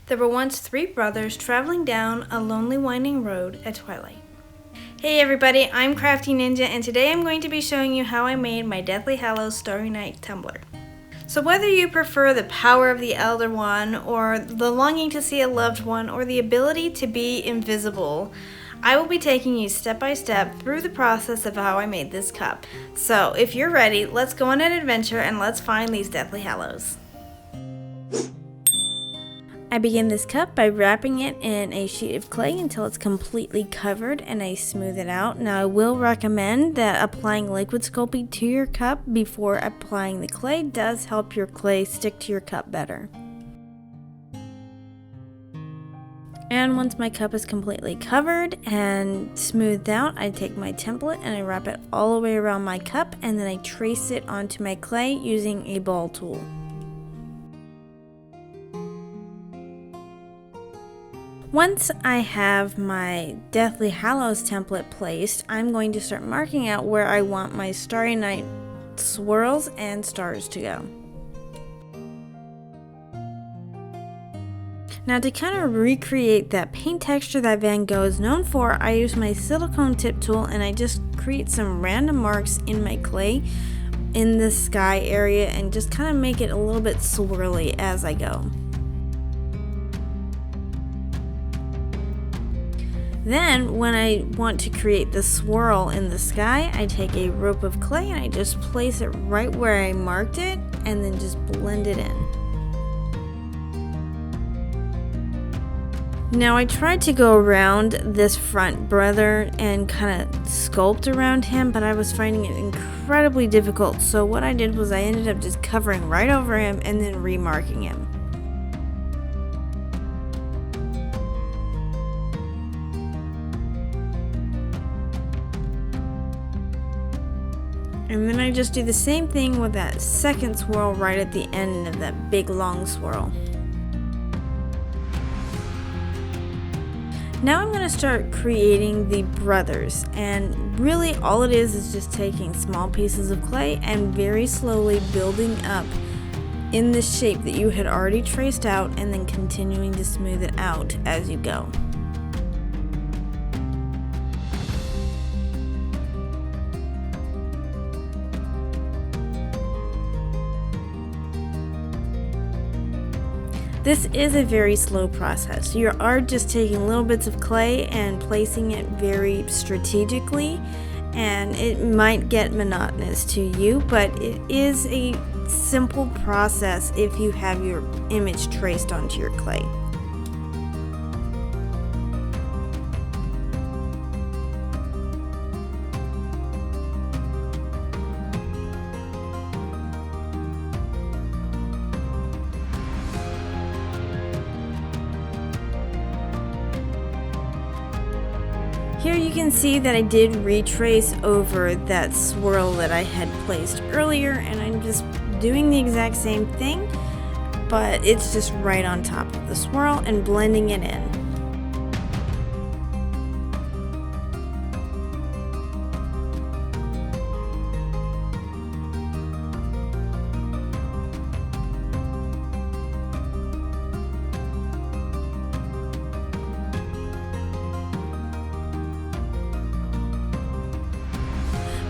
There were once three brothers traveling down a lonely winding road at twilight. Hey everybody, I'm Crafty Ninja, and today I'm going to be showing you how I made my Deathly Hallows Starry Night tumbler. So whether you prefer the power of the Elder One, or the longing to see a loved one, or the ability to be invisible, I will be taking you step by step through the process of how I made this cup. So if you're ready, let's go on an adventure and let's find these Deathly Hallows. I begin this cup by wrapping it in a sheet of clay until it's completely covered and I smooth it out. Now I will recommend that applying liquid Sculpted to your cup before applying the clay does help your clay stick to your cup better. And once my cup is completely covered and smoothed out, I take my template and I wrap it all the way around my cup, and then I trace it onto my clay using a ball tool. Once I have my Deathly Hallows template placed, I'm going to start marking out where I want my Starry Night swirls and stars to go. Now to kind of recreate that paint texture that Van Gogh is known for, I use my silicone tip tool and I just create some random marks in my clay in the sky area and just kind of make it a little bit swirly as I go. Then, when I want to create the swirl in the sky, I take a rope of clay and I just place it right where I marked it and then just blend it in. Now I tried to go around this front brother and kind of sculpt around him, but I was finding it incredibly difficult, so what I did was I ended up just covering right over him and then remarking him. And then I just do the same thing with that second swirl right at the end of that big long swirl. Now I'm going to start creating the brothers, and really all it is just taking small pieces of clay and very slowly building up in the shape that you had already traced out and then continuing to smooth it out as you go. This is a very slow process. You are just taking little bits of clay and placing it very strategically, and it might get monotonous to you, but it is a simple process if you have your image traced onto your clay. Here you can see that I did retrace over that swirl that I had placed earlier, and I'm just doing the exact same thing, but it's just right on top of the swirl and blending it in.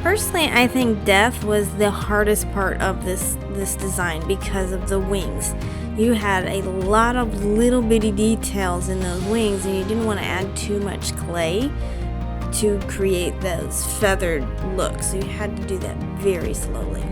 Personally, I think death was the hardest part of this design because of the wings. You had a lot of little bitty details in those wings, and you didn't want to add too much clay to create those feathered looks. So you had to do that very slowly.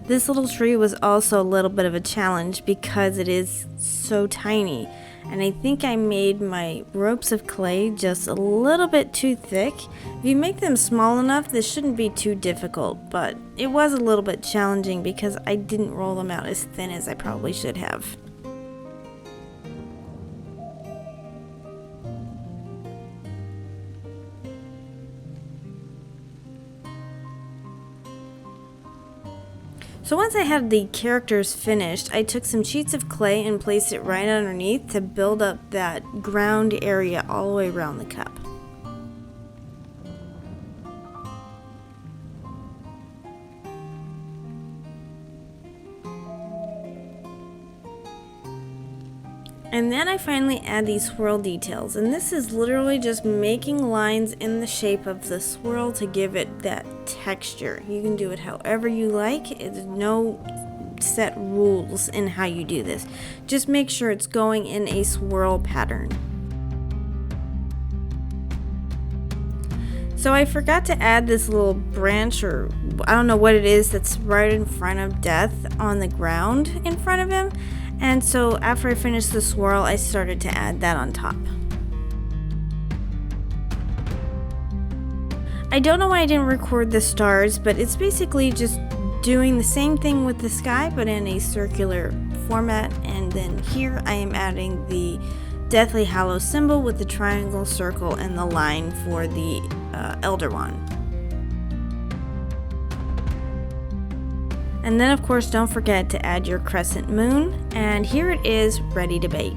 This little tree was also a little bit of a challenge because it is so tiny, and I think I made my ropes of clay just a little bit too thick. If you make them small enough, this shouldn't be too difficult, but it was a little bit challenging because I didn't roll them out as thin as I probably should have. So once I had the characters finished, I took some sheets of clay and placed it right underneath to build up that ground area all the way around the cup. And then I finally add these swirl details, and this is literally just making lines in the shape of the swirl to give it that texture. You can do it however you like. There's no set rules in how you do this. Just make sure it's going in a swirl pattern. So I forgot to add this little branch, or I don't know what it is, that's right in front of Death on the ground in front of him. And so after I finished the swirl, I started to add that on top. I don't know why I didn't record the stars, but it's basically just doing the same thing with the sky, but in a circular format. And then here I am adding the Deathly Hallows symbol with the triangle, circle, and the line for the Elder Wand. And then of course don't forget to add your crescent moon, and here it is ready to bake.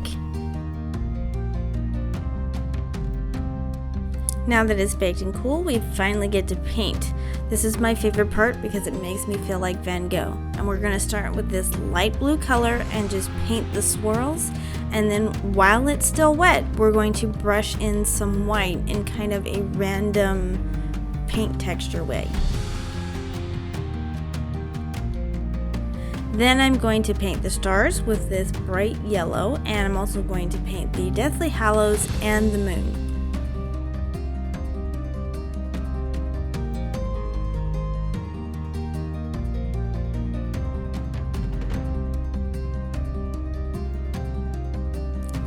Now that it's baked and cool, we finally get to paint. This is my favorite part because it makes me feel like Van Gogh. And we're going to start with this light blue color and just paint the swirls. And then while it's still wet, we're going to brush in some white in kind of a random paint texture way. Then I'm going to paint the stars with this bright yellow, and I'm also going to paint the Deathly Hallows and the moon.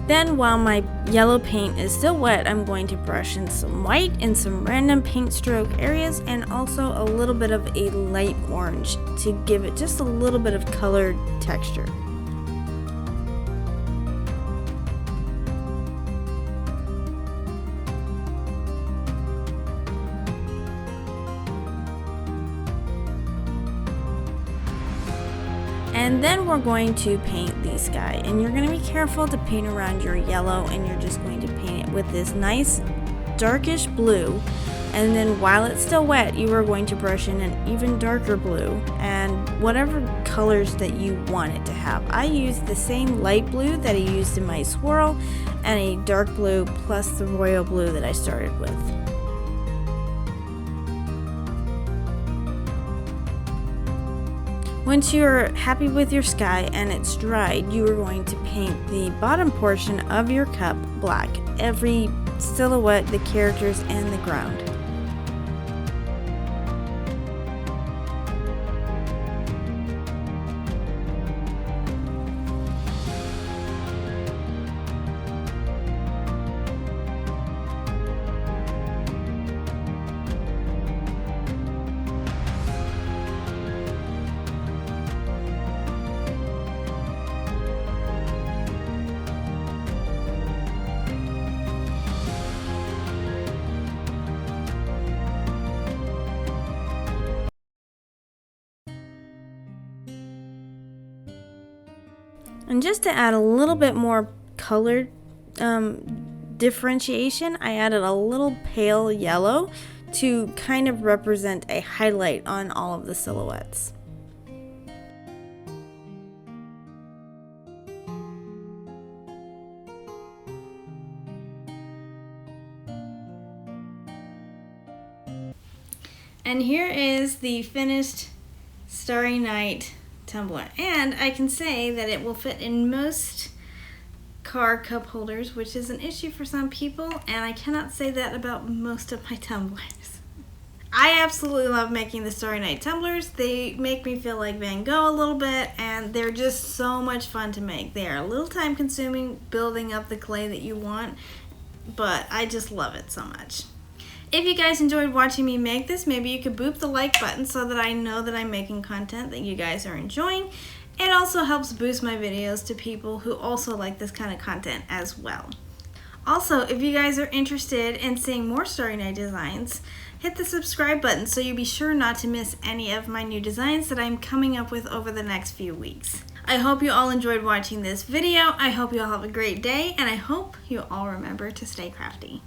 Then while my yellow paint is still wet, I'm going to brush in some white in some random paint stroke areas, and also a little bit of a light orange to give it just a little bit of colored texture. And then we're going to paint the sky, and you're going to be careful to paint around your yellow, and you're just going to paint it with this nice darkish blue. And then while it's still wet, you are going to brush in an even darker blue and whatever colors that you want it to have. I used the same light blue that I used in my swirl and a dark blue plus the royal blue that I started with. Once you're happy with your sky and it's dried, you are going to paint the bottom portion of your cup black. Every silhouette, the characters, and the ground. And just to add a little bit more color differentiation, I added a little pale yellow to kind of represent a highlight on all of the silhouettes. And here is the finished Starry Night tumbler, and I can say that it will fit in most car cup holders, which is an issue for some people, and I cannot say that about most of my tumblers. I absolutely love making the Starry Night tumblers. They make me feel like Van Gogh a little bit, and they're just so much fun to make. They are a little time consuming building up the clay that you want, but I just love it so much. If you guys enjoyed watching me make this, maybe you could boop the like button so that I know that I'm making content that you guys are enjoying. It also helps boost my videos to people who also like this kind of content as well. Also, if you guys are interested in seeing more Starry Night designs, hit the subscribe button so you'll be sure not to miss any of my new designs that I'm coming up with over the next few weeks. I hope you all enjoyed watching this video. I hope you all have a great day, and I hope you all remember to stay crafty.